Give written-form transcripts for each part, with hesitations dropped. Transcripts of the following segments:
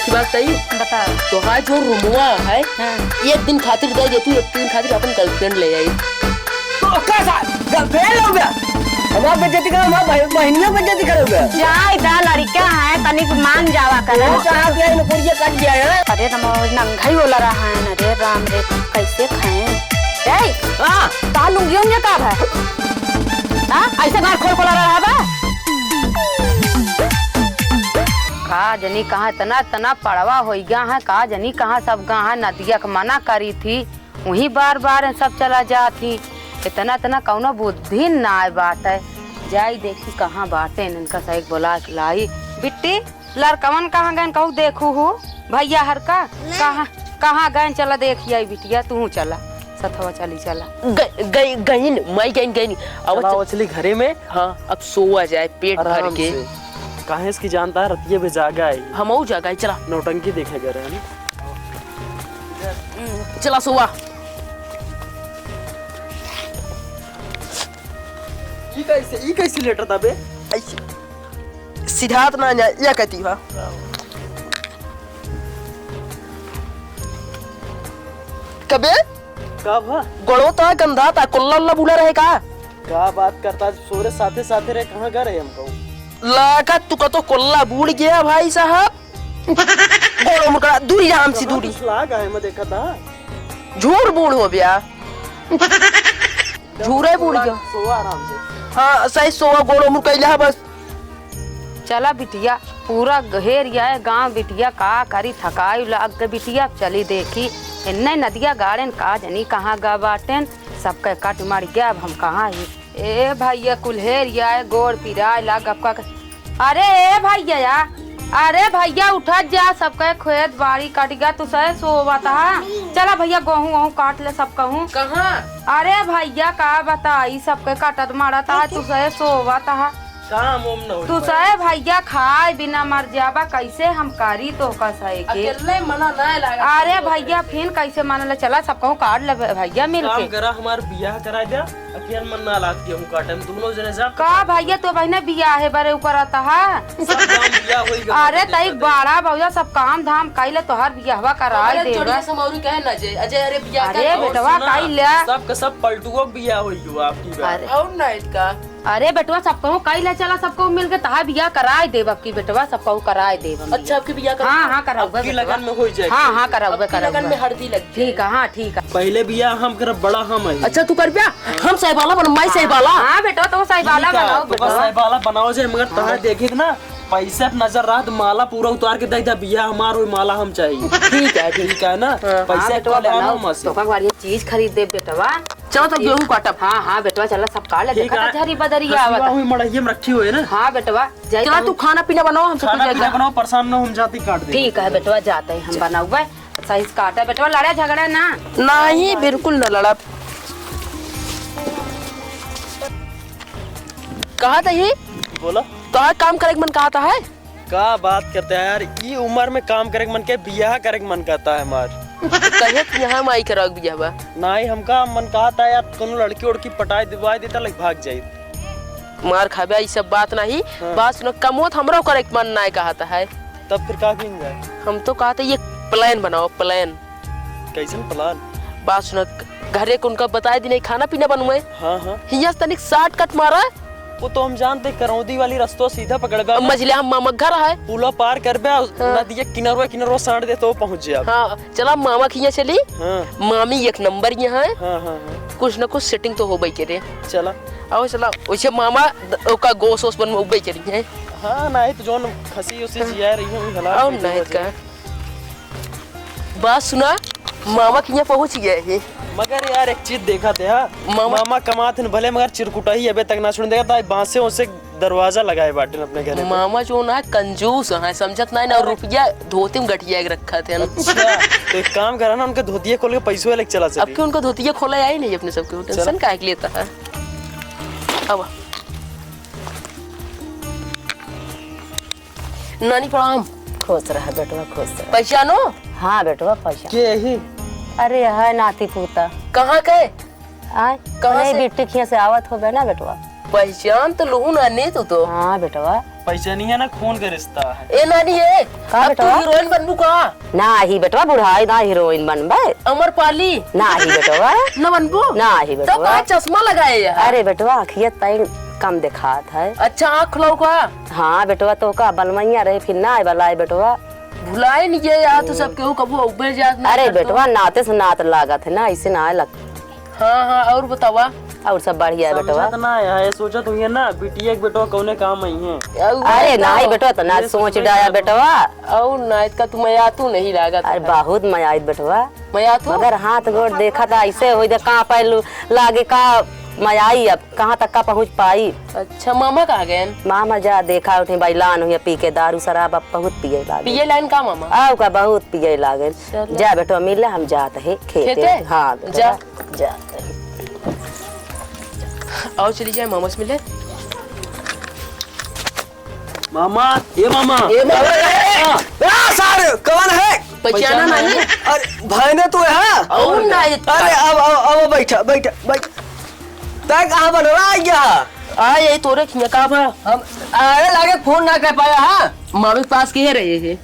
एक बात सही बता। तो हाँ जो रुमुआ है एक दिन खातिर दे दे तू, एक दिन खातिर अपन गर्लफ्रेंड ले आई तो कैसा गर्लफ्रेंड हो गया? हमारा बेइज्जती करो, हमारा बहनियों बेइज्जती करोगे? जाए दा लड़का है तनिक मान जावा कर। चाह दिया इन पुड़िया काट दिया है। अरे नंगा बोला रहा है। अरे राम रे कैसे खाएं? ए हां ता लुंगियों में का है? हां ऐसे घर खोल खोला रहा है बा का जनी कहाँ तना तना पड़वा हो गया है का जनी कहाँ सब गाँव नदिया का मना करी थी वही बार बार सब चला जाती इतना तना कौनो बुद्धि ना बात है। जाई देखी कहाँ बाटे इनका सही बोला लाई बिट्टी लड़कवन कहाँ गए कहू देखू हो भैया हर का कहाँ गए चला देखिए बिटिया तू चला सथवा चली चला गईन मैं गईन अब चली घरे में। हाँ अब सोआ जाए पेट भर के। कहाँ इसकी जानता है रतिया भी जागा है हम जागा चला नौटंकी देखे गए है चला सोआ। ये कैसे लेटर था बे? सिद्धार्थ ना जा या कहती है कबे कब है गोड़ो ता गंदा ता कुल्ला बुला रहे का क्या बात करता सोरे साथे साथे रहे कहाँ गए रहे हमको लाका तू का तो कुल्ला बूढ़ गया भाई साहब। गोड़ो मुकड़ा दूरी राम सी दूरी लागा है मैं देखा था झूठ बूढ़ हो गया झूरे बूढ़ गया सोआ आराम से। हाँ सही सोआ गोड़ो मुकैला बस चला बिटिया पूरा घेरिया है गांव बिटिया का करी थकाई लग बिटिया चली देखी इन्ने नदिया गाड़न का जनी कहाँ गा बाटेन सबके कट मार गया अब हम कहाँ ही ए भैया कुल्हेरिया है गोड़ पिराय लग आपका अरे ए भैया या अरे भैया उठा जा सबके खेत बाड़ी कट गया तू सह सोवा था चला भैया गेहूं वहूं काट ले सब कहूँ कहाँ अरे भैया का बताई सबके काटत मारा था तू सह सोवा था काम ओम न हो तू सहे भैया खाए बिना मर जाबा कैसे हम करी तो का सहे के अकेले मना ना लगा। अरे भैया फिर कैसे मान ले चला सब कहूँ काट ले भैया मिल काम के करा हमार बियाह करा दिया अकेले मन ना लात गेहूं काटे दोनों जने जा का भैया तो बहने बिया है बरे ऊपर आता है सब काम बियाह होई गया। अरे तई बड़ा भैया सब काम धाम कैले तोहर बियाहवा कराई देगा समौरी कहे ना जे अजय अरे बियाह अरे बेटवा काई ले सब का सब पलटुओ बियाह होई गयो आपकी बात। अरे और ना इसका अरे बेटवा सब कहूँ कई ले चला सबको मिल के तहा बिया कराए देव की बेटवा सब कहूँ कराए देव अच्छा आपके बियाह कर हाँ कराऊंगा आपकी लगन में हो जाए। हाँ कराऊंगा लगन में हल्दी लग ठीक है हाँ ठीक है पहले बियाह हम कर बड़ा हम है। अच्छा तू कर बिया हम साहिबाला बन मैं साहिबाला हाँ बेटा तो साहिबाला बनाओ तो बस साहिबाला बनाओ जे मगर तहा देखे ना पैसा नजर रहा माला पूरा उतार के दे दा बिया हमार होई माला हम चाहिए। ठीक है ना पैसा तो ले आना मत तो ये चीज खरीद दे बेटवा चलो तो गेहूं काटब। हाँ बेटवा चला सब काट ले देखा झरी बदरिया हसीवा हुई मड़हिए में रखी हुई है ना। हाँ बेटवा चला तू खाना पीना बनाओ हम सब खाना पीना बनाओ परेशान ना हम जाती काट दे। ठीक है बेटवा जाते हैं हम बनाऊंगा सही काटा बेटवा लड़ा झगड़ा ना नहीं बिल्कुल न लड़ा। कहा था ये बोला तो काम करे मन कहा था है का बात करते हैं यार ये उम्र में काम करे मन के बियाह करे मन कहता है हमार कहे यहाँ माई करा बिया बा नहीं हमका मन कहा था यार कोनो लड़की उड़की पटाई दिवाई देता लग भाग जाई मार खाबे ये सब बात नहीं। बात सुनो कमोत हमरो करे मन नहीं कहता है तब फिर का किन जाए हम तो कहते ये प्लान बनाओ प्लान कैसे प्लान बात सुनो घरे को उनका बताए दी नहीं खाना पीना बनवाए। हाँ हिया तनिक 60 कट मारा वो तो हम जानते करौदी वाली रास्तों सीधा पकड़ बे मझलिया हम मामा घर है पुला पार कर बे नदी किनारो साड़ दे तो पहुंच जाए। हाँ चला मामा की यहाँ चली। हाँ मामी एक नंबर यहाँ है। हाँ कुछ न कुछ सेटिंग तो हो गई करे चला आओ चला वैसे मामा का गोश ओस बन में उबई करी है। हाँ नहीं तो जोन खसी उसी जिया रही है हला आओ नहीं का बात सुना मामा की यहाँ पहुंच गए है मगर यार एक चीज देखा थे मामा कमाते न भले मगर चिरकुटा ही अबे तक ना सुन देगा तो बांसे उसे दरवाजा लगाए बाटे अपने घर में। मामा जो ना कंजूस है समझत नहीं ना रुपया धोती में गठिया रखा थे ना। तो एक काम करा ना उनके धोतिया खोल के पैसे लेके चला अब क्यों उनका धोतिया खोला आई नहीं अपने सबके टेंशन काहे के लेता है। अब नानी प्रणाम। खुश रहा बेटवा खुश रहा। पहचानो हाँ बेटवा पहचान के ही अरे है नाती पोता कहाँ के कहाँ से बेटी खिया से आवत हो ना बेटवा पहचान तो लूँ ना नहीं तो हाँ बेटवा पैसा नहीं है ना, खून का रिश्ता है। ए नानी ये का अब तू बेटवा? हीरोइन बनबू का? ना ही बेटवा बुढ़ाई ना हीरोइन बनबे। अमरपाली ना ही बेटवा न बनबू? ना ही तब बेटवा। कहाँ चश्मा लगाए यार? अरे बेटवा अखियत तई कम दिखात है। अच्छा आँख खुलाऊ का? हाँ बेटवा तो का बलमैया रहे फिर ना वाला है बेटवा। भुलाए नहीं ये यार, तो सब केहू कबू उबे जात नहीं अरे करतो। बेटवा नाते से नात लागत है ना, ऐसे ना लग। हाँ हाँ और बतावा। और सब बढ़िया है बेटवा। समझत ना है, सोचा तुम ये ना बिटिया के बेटवा कौने काम आई है। अरे ना ही बेटवा तो ना सोच डाया बेटवा। और नाइट का तुम्हें या तू नहीं लागत। अरे बहुत मजा आई बेटवा, मैं आ तू मगर हाथ गोड़ देखा था ऐसे हो जा कहाँ पहलू लागे का मजा आई, अब कहाँ तक का पहुँच पाई। अच्छा मामा कहाँ गए? मामा जा देखा उठे बैलान हुई पी के दारू शराब अब बहुत पिए लागे। पिए लाइन का मामा? आओ का बहुत पिए लागे। चलो। जा बेटवा मिले हम जाते है खेते। खेते? हाँ जा। जा आओ चली जाए मामा से मिले। मामा ये मामा ए मामा सर कौन है? पहचाना नहीं? अरे भाई ने तू है? और नाइट अरे अब बैठा बैठा बैठ। तय कहाँ बन रहा है यहाँ? आ यही तोरे खिया का बा? हम अरे लागे फोन ना कर पाया हाँ? मामी के पास के रहे हैं?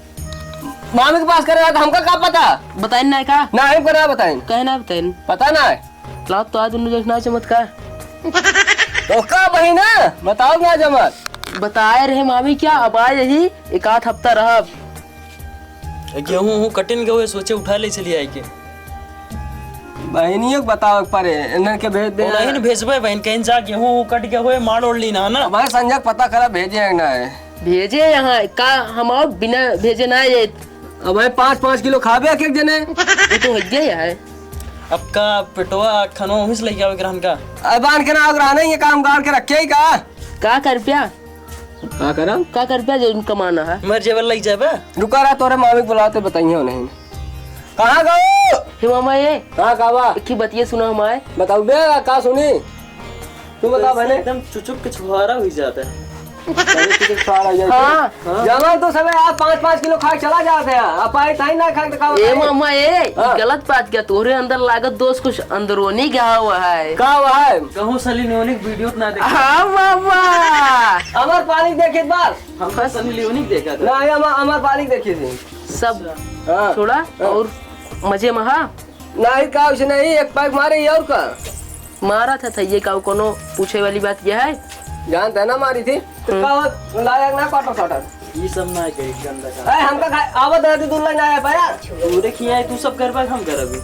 मामी के पास कर रहा था, हमका क्या पता? बताइन ना का? ना हम कर रहा बताइन। कहना बताइन। पता ना है? लाभ तो आज उन्होंने देखना चमत्कार। तो का बही ना बताओ क्या जमत? बताए रहे मामी क्या अब आए यही एक आध हफ्ता रहा। गेहूं कटिन के हुए सोचे उठा ले चली आई के। बहनियों को बताओ परे इन्हन के भेज दे। नहीं भेजबे बहन कहीं जा गेहूं कट के हुए मार ओढ़ ली ना ना। हमारे संजय पता करा भेजे ना है। भेजे यहाँ का हम और बिना भेजे ना ये अब भाई 5-5 किलो खाबे एक जने। ये तो है गया है। अब का पेटवा खानो हिस लेके आवे ग्रहण का। अब बांध के ना अगर नहीं ये काम गाड़ के रखे ही का कर पिया? का करम? का कर पिया जो कमाना है? मर जेवर लग जाबे। रुका रहा तोरे मामी बुलाते बताइए नहीं। कहाँ गो? हे मामा ये कहाँ काबा? की बतिये सुना हमारे। बताओ बे का सुनी? तू बता बहने। एकदम चुचुक के छुहारा हुई जाता है। हाँ जमा तो सब आप 5-5 किलो खा चला जाते हैं। आप आए था ही ना खा के ए मामा ये हाँ। गलत बात क्या? तोरे अंदर लागत दोस्त कुछ अंदरूनी क्या हुआ है? का हुआ है? कहूं सली लियोनी वीडियो ना देख। हाँ मामा अमर पाली देखे बार हम सली लियोनी देखा था। ना ये अमर पाली देखी थी सब हाँ। छोड़ा और मजे महा नहीं का उसे नहीं एक पैक मारे और का मारा था ये का कोनो पूछे वाली बात यह है? जानते है ना मारी थी तो का लायक ना काटो काटो ये सब ना कही गंदा का। ए हमका आवत रहती दूल्हा ना आया पाया। तू देखिए आई तू सब कर पा हम कर अभी।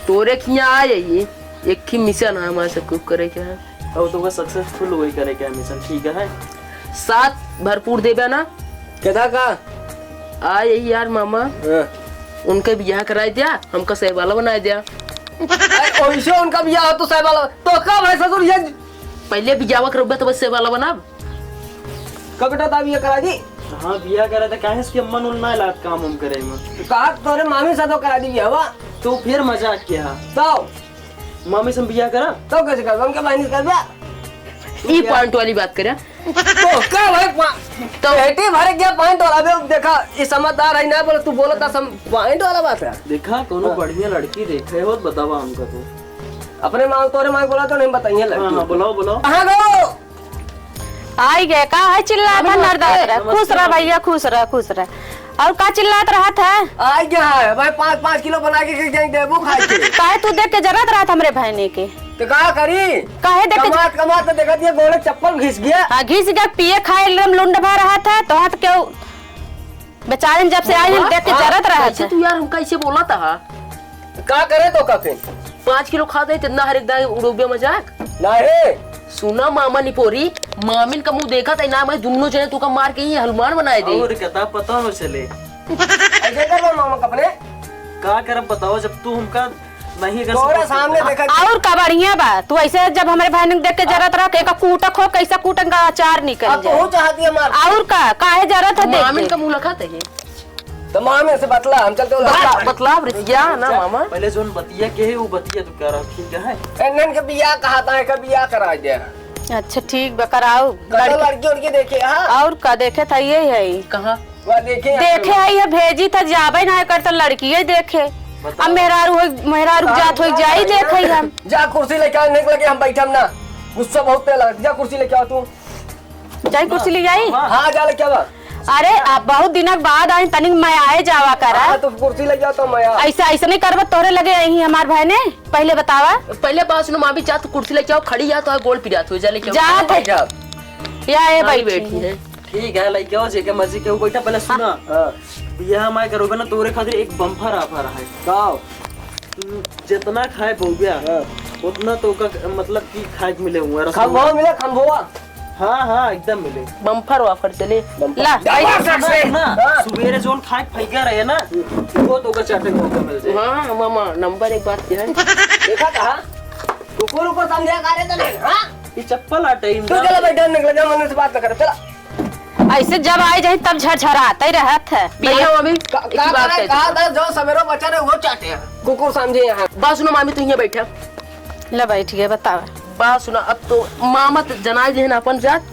तोरे खिया आ जाइए एक ही मिशन है हमारे से कुक करे क्या है। और तो वो सक्सेसफुल वही करे क्या मिशन ठीक है। साथ भरपूर देबे ना केदा का आ यही यार मामा हाँ। उनके बियाह कराए दिया हमका सही वाला बनाए दिया। ओइसे उनका बियाह तो साहब वाला तो कब है ससुर ये पहले बियाह करबे तो बस सही वाला बनाब। कब बेटा ये करा दी? हाँ बिया करे तो काहे इसके मन उन ना लात काम हम करे में। तो कहा तोरे मामी से तो करा दी हवा तो फिर मजाक किया तो मामी से बिया करा तो कैसे कर उनके बहनी कर बा ई पॉइंट वाली बात करे तो का भाई तो बेटी भरे क्या पॉइंट वाला बे देखा ये समझदार है ना बोले तू बोलता सम पॉइंट वाला बात है। देखा कोनो बढ़िया लड़की देखे हो तो बतावा हमको तू। अपने माँ तोरे माँ बोला तो नहीं बताइए हाँ लड़की। हाँ बोलो बोलो। कहाँ गो? आई गए का है चिल्लाता नरदात रहा। खुश रह भैया खुश रह खुश रह। और का चिल्लात रहा था? आई क्या है भाई 5-5 किलो बना के जाएंगे देबू खाए के। काहे तू देख के जरूरत रहा था हमरे बहने के? तो कहा करी काहे देख के कमात कमात तो देखा दिया गोले चप्पल घिस गया। हाँ घिस गया पिए खाए एकदम लुंड भर रहा था तो हाथ के बेचारे जब से आई देख के जरूरत रहा कैसे था। तू यार हमका ऐसे बोला था? का करे तो का फिर 5 किलो खा दे इतना हर एकदम उड़ोबिया मजाक। नहीं सुना मामा निपोरी मामिन का मुंह देखा था ना मैं दोनों जने तू का मार के ही हनुमान बनाए दे। और कता पता हो चले ऐसे कर लो मामा कपड़े का करब बताओ जब तू हमका नहीं कर तोरा सामने देखा और का बढ़िया बा तू ऐसे जब हमारे बहन के देख के जरूरत रहा के कूटक हो कैसा कूटन का अचार निकल अब जाए। तू चाहती है मार और का काहे जरूरत है मामिन देख का मुंह लखा था ये तो मामे से बतला हम चलते बतलाव रितिया ना मामा। पहले जोन बतिया के है वो बतिया तू कर ठीक है। इन्हन के बियाह कहा था का बियाह करा दिया। अच्छा ठीक बा कराओ कल लड़की उड़की देखे हाँ और का देखे था ये है कहाँ वह देखे देखे आई है भेजी था जाबे ना कर तो लड़की ही देखे। अब मेहरारू जात हो जाई देखे हम। जा कुर्सी लेके आ निकल के हम बैठम ना गुस्सा बहुत तेल जा कुर्सी लेके आ तू जाई कुर्सी ले आई। हाँ जा ले क्या बा? अरे आप बहुत दिनक बाद आई तनिक मैं आए जावा करा। हाँ तो कुर्सी ले जाओ तो मैं ऐसा ऐसा नहीं करब तोरे लगे आई हमार भाई ने पहले बतावा। पहले बात सुनो मामी, जा तू कुर्सी लेके आओ, खड़ी जा तो गोल पिरा तू, जा लेके आओ। जा थे जा या ए भाई बैठी बैठी है। ठीक है लाइक हो जे के मर्जी के बैठा। पहले सुना बियाह हमारे करोगे ना तोरे खातिर एक बम्फर ऑफर है। गाओ तू जितना खाए बहुबिया उतना तो का मतलब कि खाए मिले हुए खंभवा मिले खंभवा। हाँ एकदम मिले। बम्पर ऑफर चले ला सुबेरे जोन खाए फैका रहे ना वो तो का चाटे को मिल जाए। हाँ मामा नंबर एक बात है। देखा कहा कुकुर को समझा करे तो नहीं। हाँ ये चप्पल आटे तू चला बैठो, निकल जा, मन से बात न कर। चला ऐसे जब आए जाए तब झरझराते रहत है। भैया मामी एक ही बात है। कहा था जो सवेरो बच्चा रहे वो चाटे हैं कुकुर समझे यहाँ। बात सुनो मामी, तू यहाँ बैठा। ले बैठिए बतावा। बात सुना, अब तो मामा तो जना जे है ना अपन जात।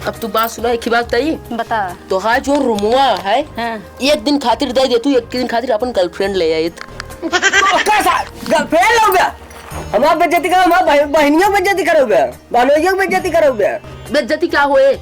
अब तू बात सुना, एक ही बात तई बता। तो हाँ जो रुमुआ है हाँ। एक दिन खातिर दे दे, तू एक दिन खातिर अपन गर्लफ्रेंड ले आई। कैसा गर्लफ्रेंड हो गया? हमारा बेइज्जती करो, हमारा बहनियों बेइज्जती करोगे, बहनोइयों बेइज्जती करोगे। बेइज्जती क्या होए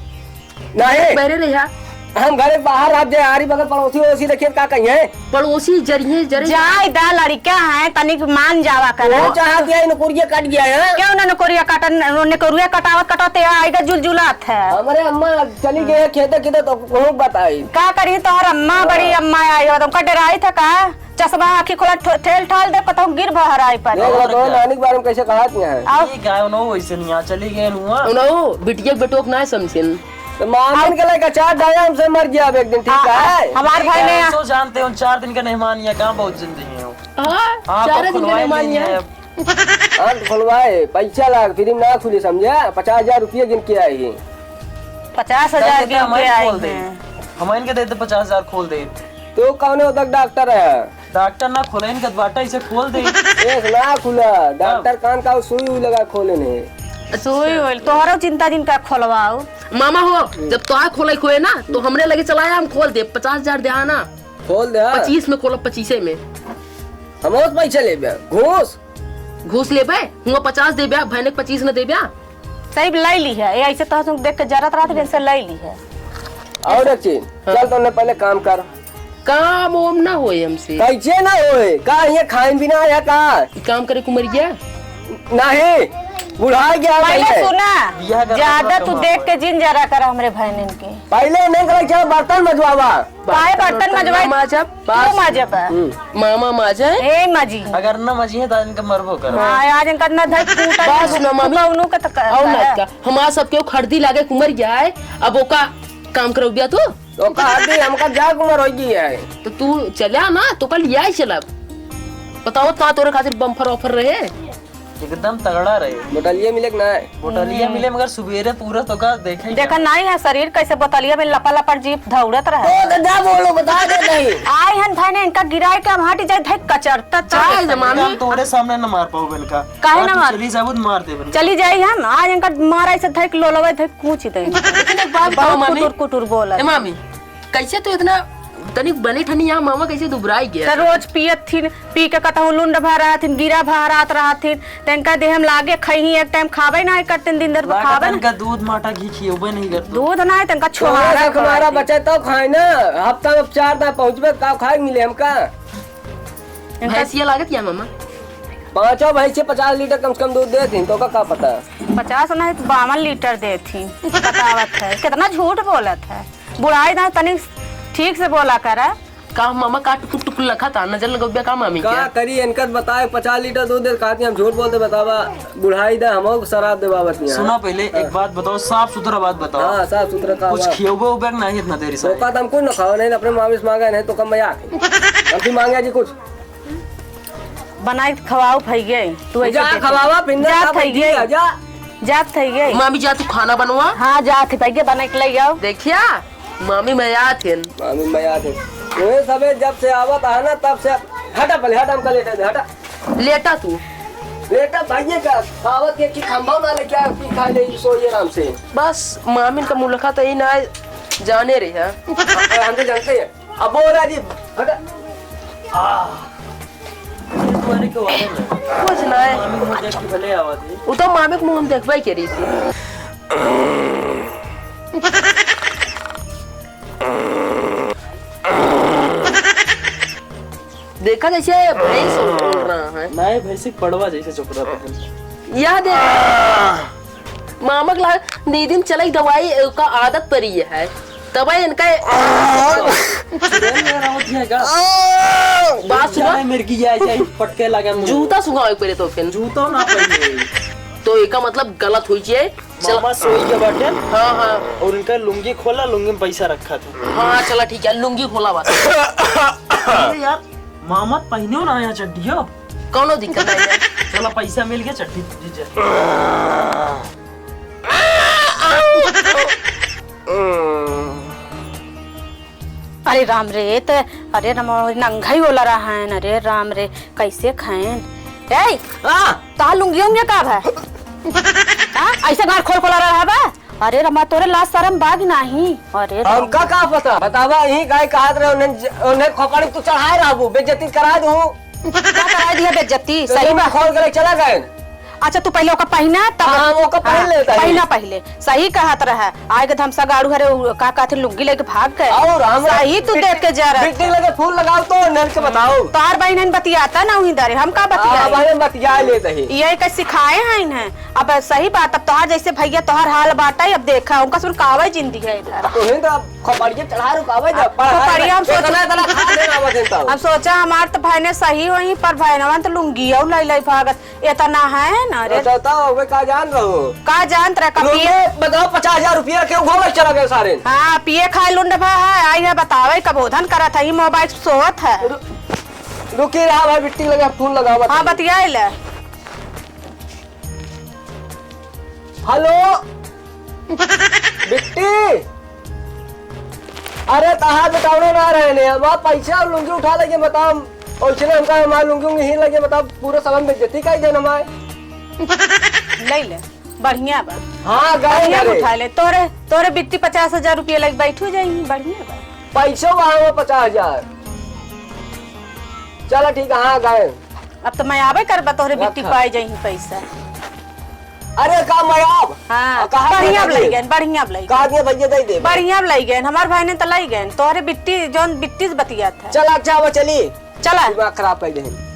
नहीं बहरे रहा हम घरे बाहर आप जाए आरी बगल पड़ोसी वोसी देखिए का कहिए पड़ोसी जरिए जरे जाए दा लड़का है तनिक मान जावा कर। वो चाहत है नौकरिया कट गया है। क्यों ना नौकरिया काटन नौकरिया कटावत कटाते आएगा जुलजुलात है। हमारे अम्मा चली गए खेते खेते तो वो बताई का करी तोहर अम्मा बड़ी अम्मा आई हो तुमका डराई था का चश्मा आँखी खोला ठेल ठाल दे कतौ गिर बहर आई पर। तो नानी के बारे में कैसे कहा है ये गाय नो वैसे नहीं आ चली गए नुआ नो बिटिया बेटोक ना समझिन तो मामन के लड़का 4 डाया हमसे मर गया अब एक दिन। ठीक है हमार भाई ने सो जानते हो 4 दिन का मेहमान या कहां बहुत जिंदगी है। हां 4 दिन का मेहमान है। अंत खुलवाए पैसा लाग फिल्म ना खुली समझे 50,000 रुपये गिन के आई 50,000 के हमारे आई खोल दे हम इनके देते 50,000 खोल दे। तो कौन है उधर डॉक्टर है डॉक्टर ना खोले इनका बाटा इसे खोल दे। एक ना खुला डॉक्टर कान का सुई हुई लगा खोले ने सुई होल तोहरो चिंता दिन का खोलवाओ मामा हो जब तो खोले खोए ना तो हमने लगे चलाया हम खोल दे 50,000 दे ना खोल दे 25 में खोलो 25 में हम और पैसा ले घूस घूस ले बे हुआ 50 दे बे भाई ने 25 न दे बे सही लाई ली है ऐसे तो तुम देख के जरूरत रात दिन से लाई ली है। और एक चीज चल तो पहले काम कर काम ओम ना होए हमसे कैसे ना होए का ये खाइन बिना आया का काम करे कुमर गया नहीं बुढ़ा गया पहले पहले सुना ज्यादा तू देख के जिन जरा कर हमरे भाई के पहले नहीं करे क्या बर्तन मजवावा पाए बर्तन मजवाई माजा क्यों माजब मामा माजा ए माजी अगर ना मजी है तो इनका मरबो कर। हां आज इनका ना धक टूटा बस ना मामी कौनो का तक और ना का हमारा सबके खर्दी लागे कुमर गया है अब ओका काम करो बिया तो कहा दी हमका जाग उम्र हो गई है तो तू चला ना तो कल लिया ही चला बताओ ता तोरे खातिर बम्पर ऑफर रहे एकदम तगड़ा रहे। बोतलिए मिले कि ना बोतलिया मिले मगर सुबेरे पूरा तो का देखे देखा नहीं है शरीर कैसे बोतलिया में लपा लपा जीप दौड़त रहे तो जा बोलो बता दे नहीं आए हन भाई ने इनका गिराए के हम हट जाए धक कचरता चाय जमानी तोरे सामने न मार पाओ इनका काहे ना मार चली जाबुद मार दे बन। चली जाई हम आज इनका मारा से धक लोलवे धक कूच दे बात मामी कुटुर कुटुर बोला ए मामी कैसे तो इतना तनिक बनी ठनी यहाँ मामा कैसे दुबराई गया रोज पियत थी पी के कतहु लुंड भरा थी गिरा भरात रहा थी तनका देह हम लागे खई एक टाइम खावे ना करते दिन दर खावे इनका दूध माटा घी खियोबे नहीं कर दूध ना है तनका छोहारा छोहारा हमारा बच्चा तो खाए ना हफ्ता में 4 दिन पहुंचबे का खाए मिले हमका भैंसिया लागत या मामा 5 भैंसे 50 लीटर कम से कम दूध देती तो का पता 50 ना 52 लीटर दे थी बतावत है कितना झूठ बोलत है बुढ़ाई ना तनिक ठीक से बोला करा का मामा काट टुक टुक लखा था नजर लगोबिया का मामी का क्या करी इनका बताए 50 लीटर दूध दे खाती हम झूठ बोलते बतावा बुढ़ाई दा हम शराब दे बाबत नहीं सुनो पहले एक बात बताओ साफ सुथरा बात बताओ। हां साफ सुथरा का कुछ खियोबे उबे नहीं इतना देरी से तो का तुम कुछ न खाओ नहीं अपने मामी से मांगा नहीं तो कम मया हम मांगे जी कुछ बनाई खवाओ भैया तू जा खवावा पिंडा जा का थई गई जा जात थई गई मामी जा तू खाना बनवा हां जात भैया बना के ले आओ देखिया मामी मैं याद थे मामी मया थे ये सबे जब से आवत है ना तब से हटा पहले हटा हमका लेटा दे हटा लेटा तू लेटा भाइये का आवत के की खंभा ना ले क्या की खा ले सो ये आराम से बस मामी का मुलाकात ही ना जाने रही है हम तो जानते हैं अब वो राजीव हटा तुम्हारे को वाले ना कुछ ना है मामी मुझे देख के भले आवा थी वो तो मामी को मुंह देखबे के रही थी देखा जैसे भैंस उड़ रहा है। नहीं भैंसी पड़वा जैसे चुप रहा है। यह देख मामक ला दीदी चलाई दवाई का आदत पड़ी है दवाई इनका बात सुना मेरे की जाए पटके लगा जूता सुखाओ पहले तो फिर जूता ना पहने तो एक मतलब गलत हुई चाहिए। मामा सोई के बैठे हाँ हाँ और इनका लुंगी खोला, लुंगी में पैसा रखा था। हाँ चला ठीक है लुंगी खोला बात यार मामा पहने हो ना यहाँ चड्डी हो कौनो दिक्कत नहीं है। चलो पैसा मिल गया चड्डी अरे राम रे तो अरे नंगा ही बोला रहा है। अरे राम रे कैसे खाएं तो लुंगियों में का है ऐसे गाड़ खोल खोला रहा है बा। अरे रमा तोरे लाश शरम बाग नहीं। अरे हमका का पता बतावा यही गाय कहत रहे उन्हें खोपड़ी तू चढ़ाए रहबू बेइज्जती करा दू क्या करा दिया बेइज्जती सही में खोल के चला गए। अच्छा तू पहले ओका पहना तब हाँ, ओका पहन लेता है। पहना पहले सही कहत रहा आए के धमसा गाड़ू हरे का कहते लुंगी लेके भाग गए और हमरा सही तू देख के जा रहा बिल्डिंग लगे फूल लगाओ तो नल के बताओ तार बहन बतियाता ना वहीं दरे हम का बतिया भाई बतिया लेते ही ये कैसे सिखाए हैं इन्हें। अब सही बात अब तोहार जैसे भैया तोहार हाल बाटा अब देखा उनका सुन कावा जिंदगी है इधर तोहे तो खोपड़िया चढ़ा रुकावे जब खोपड़िया हम सोच इतना खा देना बदेता अब सोचा हमार तो भाई सही वहीं पर भाई तो लुंगी और लाई लाई भागत इतना है ना। अरे वे का जान रहो का जानत रहा पिए बताओ 50,000 रुपया के घोड़े चला गए सारे। हाँ पिए खाए लुंडभा है आई है बतावे कबोधन करा था मोबाइल सोवत है। रुकी रहा भाई बिट्टी लगा फूल लगावा। हाँ बतिया ले हेलो बिट्टी अरे कहा बताओ ना रहे अब पैसा और लुंगी उठा लगे बताओ और चले हमका हमारे लुंगी ही लगे बताओ पूरा सामान बेइज्जती का ही देना हमारे ले ले बढ़िया बा। हाँ बढ़िया गए उठा ले तोरे तोरे बिट्टी 50,000 रुपया लग बैठो जाएंगी बढ़िया बा। पैसों वहाँ 50,000 चलो ठीक है। हाँ गए अब तो मैं आवे कर तोरे बिट्टी पाई जाएंगी पैसा। अरे का मयाब हाँ कहाँ बढ़िया लई गए बढ़िया लई कहा दिया भैया दे दे बढ़िया लई गए हमार भाई ने तो लई गए तोरे बिट्टी जोन बिट्टी बतिया था। चल अच्छा वो चली चला दिमाग खराब कर दे।